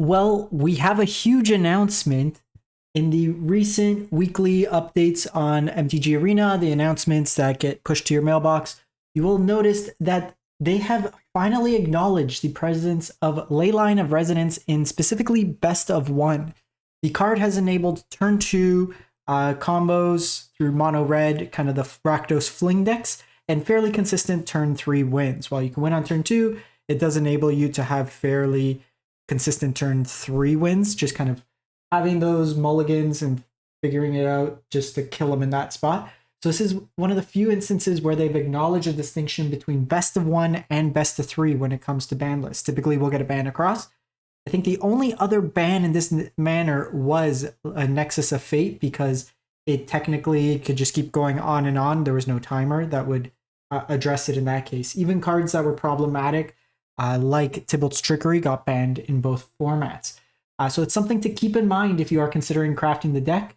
Well, we have a huge announcement in the recent weekly updates on MTG Arena, the announcements that get pushed to your mailbox. You will notice that they have finally acknowledged the presence of Leyline of Resonance in specifically Best of One. The card has enabled turn 2 combos through mono red, kind of the Rakdos fling decks, and fairly consistent turn 3 wins. While you can win on turn 2, it does enable you to have fairly consistent turn 3 wins, just kind of having those mulligans and figuring it out just to kill them in that spot. So this is one of the few instances where they've acknowledged a distinction between best of 1 and best of 3 when it comes to ban lists. Typically we'll get a ban across. I think the only other ban in this manner was a Nexus of Fate, because it technically could just keep going on and on. There was no timer that would address it in that case. Even cards that were problematic, like Tybalt's Trickery, got banned in both formats. So it's something to keep in mind if you are considering crafting the deck.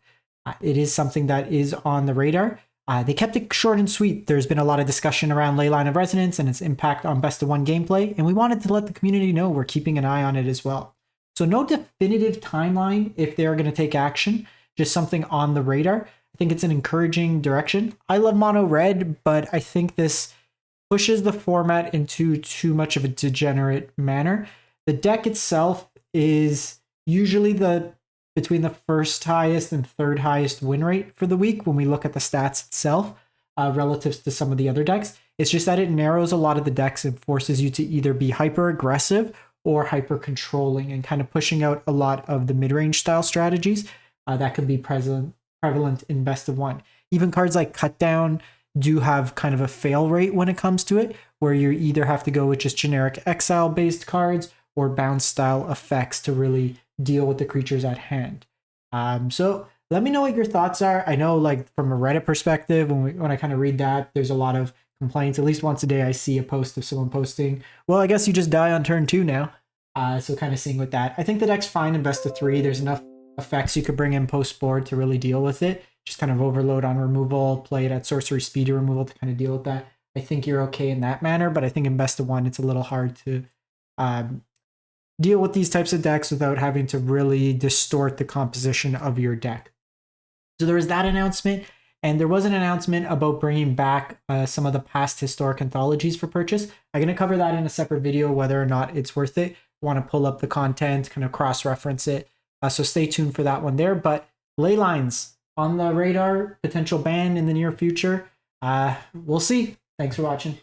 It is something that is on the radar. They kept it short and sweet. There's been a lot of discussion around Leyline of Resonance and its impact on Best of One gameplay, and we wanted to let the community know we're keeping an eye on it as well. So no definitive timeline if they're going to take action, just something on the radar. I think it's an encouraging direction. I love mono red, but I think this pushes the format into too much of a degenerate manner. The deck itself is usually between the first highest and third highest win rate for the week when we look at the stats itself, relative to some of the other decks. It's just that it narrows a lot of the decks and forces you to either be hyper aggressive or hyper controlling, and kind of pushing out a lot of the mid-range style strategies that can be prevalent in Best of One. Even cards like Cut Down do have kind of a fail rate when it comes to it, where you either have to go with just generic exile based cards or bounce style effects to really deal with the creatures at hand. So let me know what your thoughts are. I know, like, from a Reddit perspective, when I kind of read that, there's a lot of complaints. At least once a day I see a post of someone posting, well, I guess you just die on turn 2 now. So kind of seeing with that. I think the deck's fine in Best of 3. There's enough effects you could bring in post board to really deal with it. Just kind of overload on removal, play it at sorcery speed removal to kind of deal with that. I think you're okay in that manner, but I think in Best of One it's a little hard to deal with these types of decks without having to really distort the composition of your deck. So there was that announcement, and there was an announcement about bringing back some of the past historic anthologies for purchase. I'm going to cover that in a separate video, whether or not it's worth it. I want to pull up the content, kind of cross-reference it. So stay tuned for that one there. But Leylines on the radar, potential ban in the near future. We'll see. Thanks for watching.